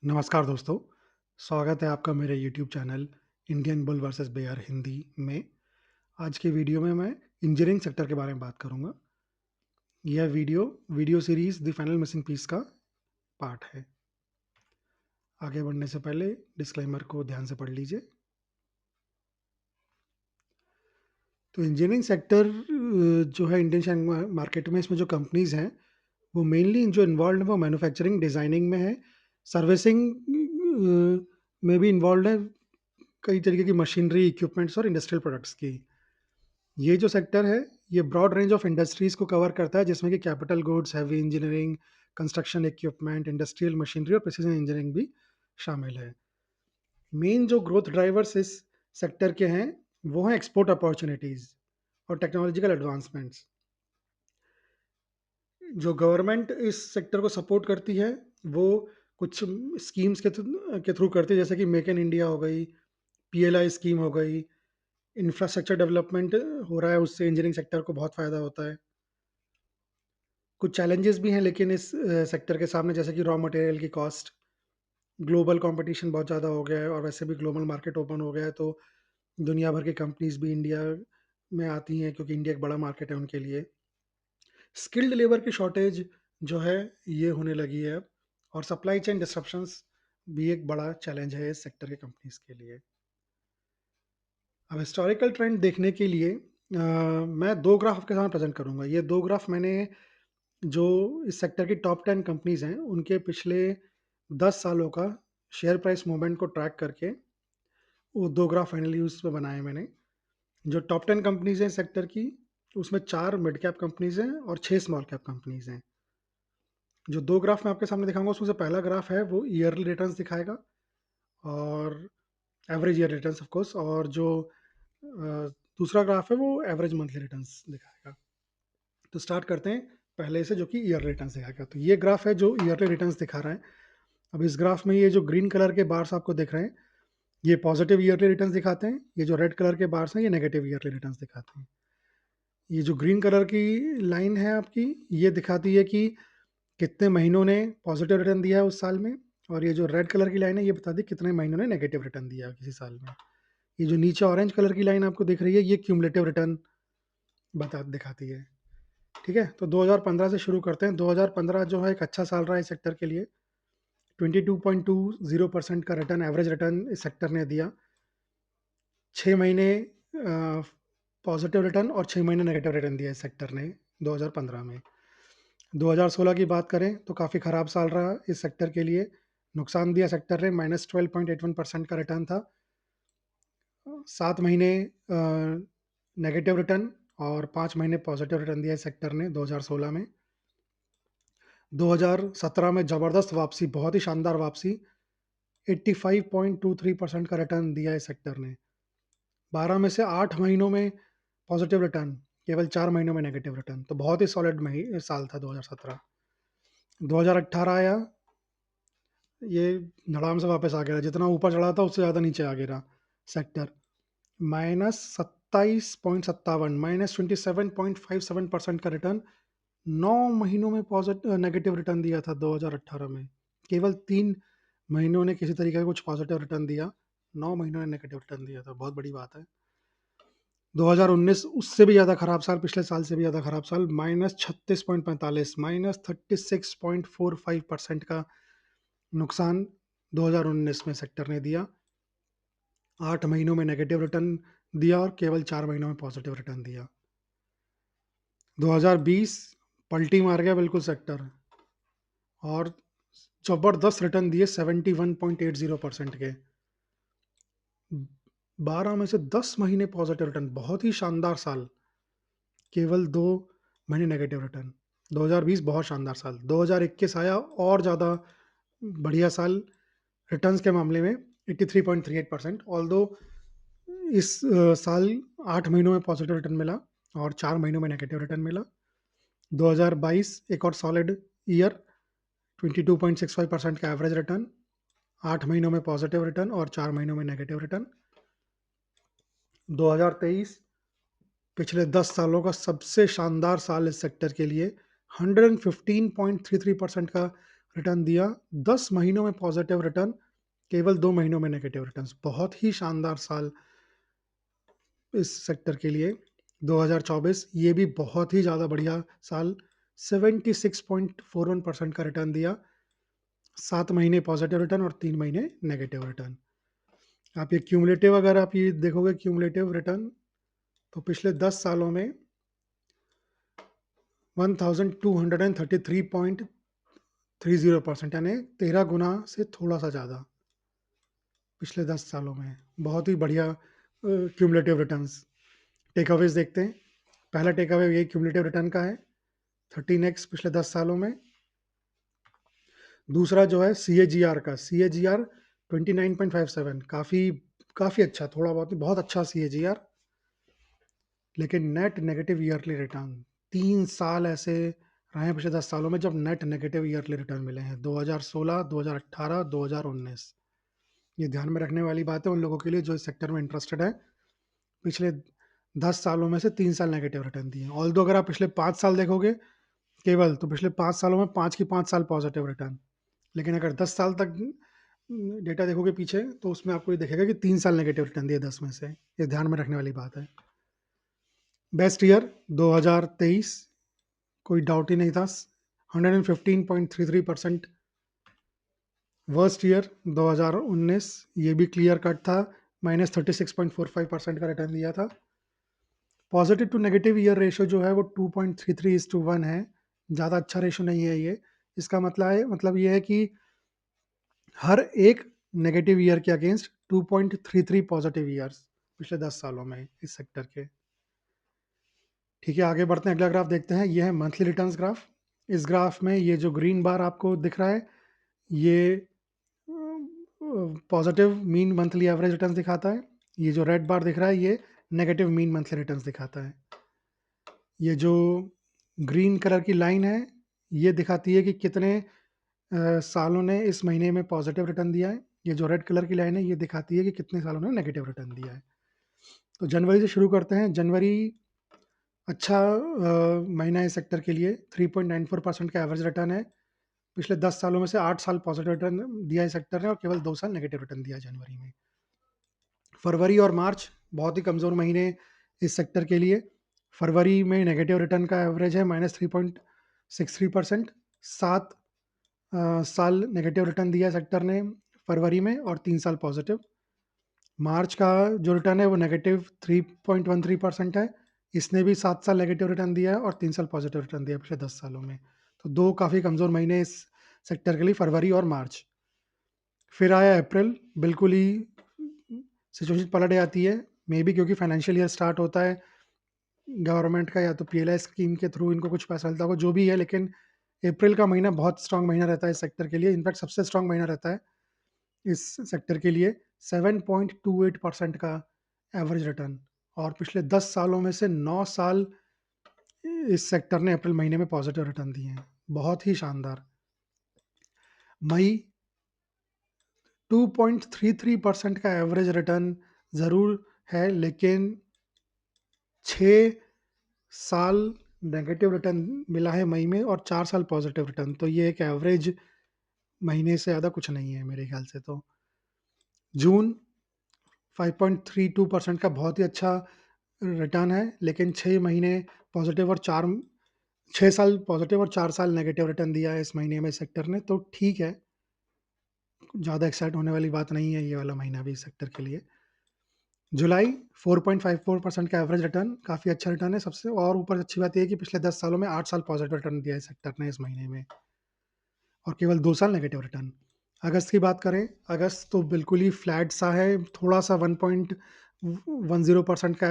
नमस्कार दोस्तों, स्वागत है आपका मेरे YouTube channel Indian bull versus bear Hindi में। आज के वीडियो में मैं इंजीनियरिंग सेक्टर के बारे में बात करूंगा। यह video series the final missing piece का पार्ट है। आगे बढ़ने से पहले डिस्क्लेमर को ध्यान से पढ़ लीजिए। तो इंजीनियरिंग सेक्टर जो है इंडियन मार्केट में, इसमें जो कंपनीज हैं वो मेनली जो इन्वॉल्व है वो मैन्युफैक्चरिंग डिज़ाइनिंग में है। सर्विसिंग में भी इन्वॉल्व है, कई तरीके की मशीनरी, इक्विपमेंट्स और इंडस्ट्रियल प्रोडक्ट्स की। ये जो सेक्टर है, ये ब्रॉड रेंज ऑफ इंडस्ट्रीज़ को कवर करता है, जिसमें कि capital goods, heavy engineering, construction equipment, industrial machinery और प्रिसिजन इंजीनियरिंग भी शामिल है। मेन जो ग्रोथ ड्राइवर्स इस सेक्टर के हैं, वो हैं एक्सपोर्ट अपॉर्चुनिटीज़ और टेक्नोलॉजिकल एडवांसमेंट्स। जो गवर्नमेंट इस सेक्टर को सपोर्ट करती है, वो कुछ स्कीम्स के थ्रू करती है, जैसे कि मेक इन इंडिया हो गई, पीएलआई स्कीम हो गई, इंफ्रास्ट्रक्चर डेवलपमेंट हो रहा है, उससे इंजीनियरिंग सेक्टर को बहुत फ़ायदा होता है। कुछ चैलेंजेस भी हैं लेकिन इस सेक्टर के सामने, जैसे कि रॉ मटेरियल की कॉस्ट, ग्लोबल कंपटीशन बहुत ज़्यादा हो गया है और वैसे भी ग्लोबल मार्केट ओपन हो गया है, तो दुनिया भर की कंपनीज भी इंडिया में आती हैं, क्योंकि इंडिया एक बड़ा मार्केट है उनके लिए। स्किल्ड लेबर की शॉर्टेज जो है, ये होने लगी है अब, और सप्लाई चेन डिस्रप्शंस भी एक बड़ा चैलेंज है इस सेक्टर के कंपनीज के लिए। अब हिस्टोरिकल ट्रेंड देखने के लिए मैं दो ग्राफ आपके सामने प्रेजेंट करूंगा। ये दो ग्राफ मैंने जो इस सेक्टर की टॉप 10 कंपनीज हैं उनके पिछले 10 सालों का शेयर प्राइस मूवमेंट को ट्रैक करके वो दो ग्राफ फाइनली उस पे बनाए मैंने। जो टॉप 10 कंपनीज हैं सेक्टर की, उसमें 4 मिड कैप कंपनीज हैं और 6 स्मॉल कैप कंपनीज हैं। जो दो ग्राफ मैं आपके सामने दिखाऊंगा, उसमें से पहला ग्राफ है वो ईयरली रिटर्न्स दिखाएगा, और average year returns of course, और जो दूसरा ग्राफ है वो एवरेज मंथली रिटर्न्स दिखाएगा। तो स्टार्ट करते हैं पहले से, जो कि ईयर रिटर्न्स दिखाएगा। तो ये ग्राफ है जो ईयरली रिटर्न्स दिखा रहा है। अब इस ग्राफ में ये जो ग्रीन कलर के बार्स आपको दिख रहे हैं, ये पॉजिटिव ईयरली रिटर्न्स दिखाते हैं। ये जो रेड कलर के बार्स हैं, ये नेगेटिव ईयरली रिटर्न्स दिखाते हैं। ये जो ग्रीन कलर की लाइन है आपकी, ये दिखाती है कि कितने महीनों ने पॉजिटिव रिटर्न दिया है उस साल में, और ये जो रेड कलर की लाइन है, ये बताती है कितने महीनों ने नेगेटिव रिटर्न दिया है किसी साल में। ये जो नीचे ऑरेंज कलर की लाइन आपको दिख रही है, ये क्यूमुलेटिव रिटर्न दिखाती है। ठीक है, तो 2015 से शुरू करते हैं। 2015 जो है एक अच्छा साल रहा है इस सेक्टर के लिए। 22.20% का रिटर्न, एवरेज रिटर्न इस सेक्टर ने दिया। 6 महीने पॉजिटिव रिटर्न और 6 महीने नेगेटिव रिटर्न दिया इस सेक्टर ने 2015 में। 2016 की बात करें तो काफ़ी ख़राब साल रहा इस सेक्टर के लिए। नुकसान दिया सेक्टर ने, -12.81% का रिटर्न था। 7 महीने नेगेटिव रिटर्न और 5 महीने पॉजिटिव रिटर्न दिया इस सेक्टर ने 2016 में। 2017 में ज़बरदस्त वापसी, बहुत ही शानदार वापसी, 85.23% का रिटर्न दिया इस सेक्टर ने। 12 में से 8 महीनों में पॉजिटिव रिटर्न, केवल 4 महीनों में नेगेटिव रिटर्न, तो बहुत ही सॉलिड साल था 2017। 2018 आया, ये धड़ाम से वापस आ गया। जितना ऊपर चढ़ा था उससे ज़्यादा नीचे आ गिरा सेक्टर। -27.57, -27.57% का रिटर्न। 9 महीनों में पॉजिटिव नेगेटिव रिटर्न दिया था 2018 में। केवल 3 महीनों ने किसी तरीके का कुछ पॉजिटिव रिटर्न दिया, 9 महीनों ने नेगेटिव रिटर्न दिया था, बहुत बड़ी बात है। 2019 उससे भी ज़्यादा खराब साल, पिछले साल से भी ज़्यादा खराब साल, -36.45, -36.45% का नुकसान 2019 में सेक्टर ने दिया। 8 महीनों में नेगेटिव रिटर्न दिया और केवल 4 महीनों में पॉजिटिव रिटर्न दिया। 2020 पलटी मार गया बिल्कुल सेक्टर, और जबरदस्त रिटर्न दिए 71.80% के। 12 में से 10 महीने पॉजिटिव रिटर्न, बहुत ही शानदार साल। केवल 2 महीने नेगेटिव रिटर्न। 2020 बहुत शानदार साल। 2021 आया, और ज़्यादा बढ़िया साल रिटर्न्स के मामले में, 83.38%। ऑल्दो इस साल 8 महीनों में पॉजिटिव रिटर्न मिला और 4 महीनों में नेगेटिव रिटर्न मिला। 2022 एक और सॉलिड ईयर, 22.65% का एवरेज रिटर्न, 8 महीनों में पॉजिटिव रिटर्न और 4 महीनों में नेगेटिव रिटर्न। 2023 पिछले 10 सालों का सबसे शानदार साल इस सेक्टर के लिए, 115.33% का रिटर्न दिया, 10 महीनों में पॉजिटिव रिटर्न, केवल 2 महीनों में नेगेटिव रिटर्न्स। बहुत ही शानदार साल इस सेक्टर के लिए 2024। ये भी बहुत ही ज़्यादा बढ़िया साल, 76.41% का रिटर्न दिया, 7 महीने पॉजिटिव रिटर्न और 3 महीने नेगेटिव रिटर्न। आप ये क्यूमुलेटिव, अगर आप ये देखोगे क्यूमुलेटिव रिटर्न, तो पिछले 10 सालों में 1233.30%, यानी 13 गुना से थोड़ा सा ज़्यादा पिछले 10 सालों में। बहुत ही बढ़िया क्यूमुलेटिव रिटर्न्स। टेक अवेज देखते हैं। पहला टेक अवे ये क्यूमुलेटिव रिटर्न का है, 13x पिछले 10 सालों में। दूसरा जो है सी ए जी आर का, सी ए जी आर 29.57, काफ़ी अच्छा, थोड़ा बहुत बहुत अच्छा सी ए जी आर। लेकिन नेट नेगेटिव ईयरली रिटर्न, 3 साल ऐसे रहे हैं पिछले 10 सालों में जब नेट नेगेटिव ईयरली रिटर्न मिले हैं, 2016, 2018, 2019। ये ध्यान में रखने वाली बात है उन लोगों के लिए जो इस सेक्टर में इंटरेस्टेड है। पिछले 10 सालों में से 3 साल नेगेटिव रिटर्न दिए। ऑल दो अगर आप पिछले 5 साल देखोगे केवल, तो पिछले 5 सालों में 5 पॉजिटिव रिटर्न। लेकिन अगर 10 साल तक डेटा देखोगे पीछे, तो उसमें आपको ये दिखेगा कि 3 साल नेगेटिव रिटर्न दिए 10 में से। ये ध्यान में रखने वाली बात है। बेस्ट ईयर 2023, कोई डाउट ही नहीं था, 115.33%। वर्स्ट ईयर 2019, ये भी क्लियर कट था, -36.45% का रिटर्न दिया था। Positive to negative year ratio जो है वो 2.33:1 है, ज़्यादा अच्छा रेशो नहीं है ये। इसका मतलब ये है कि हर एक नेगेटिव ईयर के अगेंस्ट 2.33 पॉजिटिव ईयर्स पिछले 10 सालों में इस सेक्टर के। ठीक है, आगे बढ़ते हैं, अगला ग्राफ देखते हैं। ये है मंथली रिटर्न्स ग्राफ। इस ग्राफ में ये जो ग्रीन बार आपको दिख रहा है, ये positive mean monthly average returns दिखाता है। ये जो रेड बार दिख रहा है, ये नेगेटिव मीन मंथली रिटर्न्स दिखाता है। ये जो ग्रीन कलर की लाइन है, ये दिखाती है कि कितने सालों ने इस महीने में पॉजिटिव रिटर्न दिया है। ये जो रेड कलर की लाइन है, ये दिखाती है कि कितने सालों ने नेगेटिव रिटर्न दिया है। तो जनवरी से शुरू करते हैं। जनवरी अच्छा महीना है इस सेक्टर के लिए, 3.94% का एवरेज रिटर्न है। पिछले 10 सालों में से 8 साल पॉजिटिव रिटर्न दिया है सेक्टर ने और केवल 2 साल नेगेटिव रिटर्न दिया है जनवरी में। फरवरी और मार्च बहुत ही कमज़ोर महीने इस सेक्टर के लिए। फरवरी में नेगेटिव रिटर्न का एवरेज है -3.63%। 7 साल नेगेटिव रिटर्न दिया है सेक्टर ने फरवरी में और 3 साल पॉजिटिव। मार्च का जो रिटर्न है वो -3.13% है। इसने भी 7 साल नेगेटिव रिटर्न दिया है और 3 साल पॉजिटिव रिटर्न दिया है पिछले 10 सालों में। तो 2 काफ़ी कमज़ोर महीने इस सेक्टर के लिए, फरवरी और मार्च। फिर आया अप्रैल, बिल्कुल ही सिचुएशन पलट जाती है। मे बी क्योंकि फाइनेंशियल ईयर स्टार्ट होता है गवर्नमेंट का, या तो पीएलआई स्कीम के थ्रू इनको कुछ पैसा मिलता होगा, जो भी है। लेकिन अप्रैल का महीना बहुत स्ट्रांग महीना रहता है इस सेक्टर के लिए, इनफैक्ट सबसे स्ट्रांग महीना रहता है इस सेक्टर के लिए। 7.28% का एवरेज रिटर्न, और पिछले 10 सालों में से 9 साल इस सेक्टर ने अप्रैल महीने में पॉजिटिव रिटर्न दिए हैं। बहुत ही शानदार। मई 2.33% का एवरेज रिटर्न ज़रूर है, लेकिन 6 साल नेगेटिव रिटर्न मिला है मई में और 4 साल पॉजिटिव रिटर्न। तो ये एक एवरेज महीने से ज़्यादा कुछ नहीं है मेरे ख्याल से। तो जून 5.32% का बहुत ही अच्छा रिटर्न है, लेकिन 6 महीने पॉजिटिव और 6 साल पॉजिटिव और 4 साल नेगेटिव रिटर्न दिया है इस महीने में सेक्टर ने। तो ठीक है, ज़्यादा एक्साइट होने वाली बात नहीं है ये वाला महीना भी सेक्टर के लिए। जुलाई 4.54% का एवरेज रिटर्न, काफ़ी अच्छा रिटर्न है सबसे। और ऊपर अच्छी बात ये है कि पिछले 10 सालों में 8 साल पॉजिटिव रिटर्न दिया है सेक्टर ने इस महीने में और केवल 2 साल नेगेटिव रिटर्न। अगस्त की बात करें, अगस्त तो बिल्कुल ही फ्लैट सा है, थोड़ा सा 1.10% का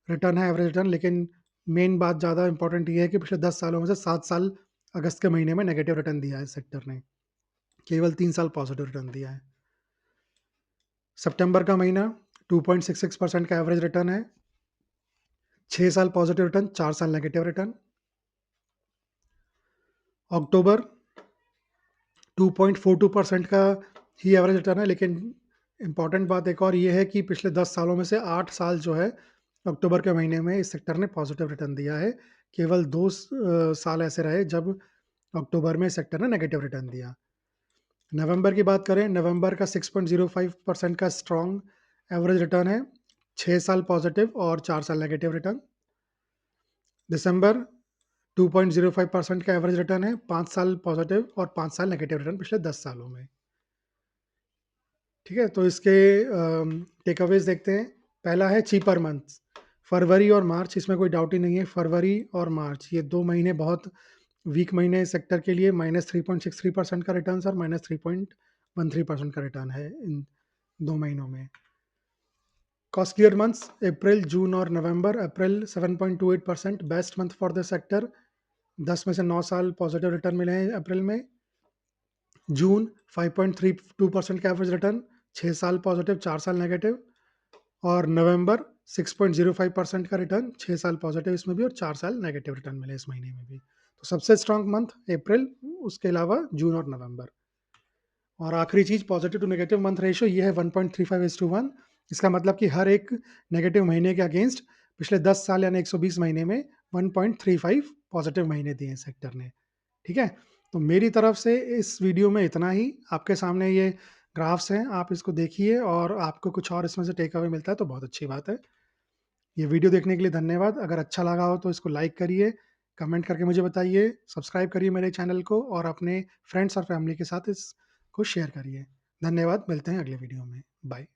रिटर्न है एवरेज रिटर्न। लेकिन मेन बात ज़्यादा इंपॉर्टेंट ये है कि पिछले 10 सालों में से 7 साल अगस्त के महीने में नेगेटिव रिटर्न दिया है सेक्टर ने, केवल 3 साल पॉजिटिव रिटर्न दिया है। सितंबर का महीना 2.66% का एवरेज रिटर्न है, 6 साल पॉजिटिव रिटर्न, 4 साल नेगेटिव रिटर्न। अक्टूबर 2.42% का ही एवरेज रिटर्न है, लेकिन इम्पॉर्टेंट बात एक और ये है कि पिछले 10 सालों में से 8 साल जो है अक्टूबर के महीने में इस सेक्टर ने पॉजिटिव रिटर्न दिया है। केवल 2 साल ऐसे रहे जब अक्टूबर में इस सेक्टर ने नेगेटिव रिटर्न दिया। नवंबर की बात करें, नवंबर का 6.05% का स्ट्रॉन्ग एवरेज रिटर्न है, 6 साल पॉजिटिव और 4 साल नेगेटिव रिटर्न। दिसंबर 2.05% का एवरेज रिटर्न है, 5 साल पॉजिटिव और 5 साल नेगेटिव रिटर्न पिछले 10 सालों में। ठीक है, तो इसके टेकअवेज देखते हैं। पहला है चीपर मंथ्स, फरवरी और मार्च, इसमें कोई डाउट ही नहीं है। फरवरी और मार्च ये 2 महीने बहुत वीक महीने इस सेक्टर के लिए, -3.63% का रिटर्न और -3.13% का रिटर्न है इन 2 महीनों में। कॉस्टलियर मंथ्स अप्रैल, जून और नवंबर। अप्रैल 7.28% best month for the sector, 10 में से 9 साल पॉजिटिव रिटर्न मिले हैं अप्रैल में। जून 5.32% का एवरेज रिटर्न, 6 साल पॉजिटिव 4 साल नेगेटिव। और नवंबर 6.05% का रिटर्न, 6 साल पॉजिटिव इसमें भी और 4 साल नेगेटिव रिटर्न मिले इस महीने में भी। तो सबसे स्ट्रांग मंथ अप्रैल, उसके अलावा जून और नवंबर। और आखिरी चीज, positive to negative month ratio ये है 1.35:1। इसका मतलब कि हर एक नेगेटिव महीने के अगेंस्ट पिछले 10 साल यानी 120 महीने में 1.35 पॉजिटिव महीने दिए सेक्टर ने। ठीक है, तो मेरी तरफ से इस वीडियो में इतना ही। आपके सामने ये ग्राफ्स हैं, आप इसको देखिए और आपको कुछ और इसमें से टेक अवे मिलता है तो बहुत अच्छी बात है। ये वीडियो देखने के लिए धन्यवाद। अगर अच्छा लगा हो तो इसको लाइक करिए, कमेंट करके मुझे बताइए, सब्सक्राइब करिए मेरे चैनल को और अपने फ्रेंड्स और फैमिली के साथ इसको शेयर करिए। धन्यवाद, मिलते हैं अगले वीडियो में। बाय।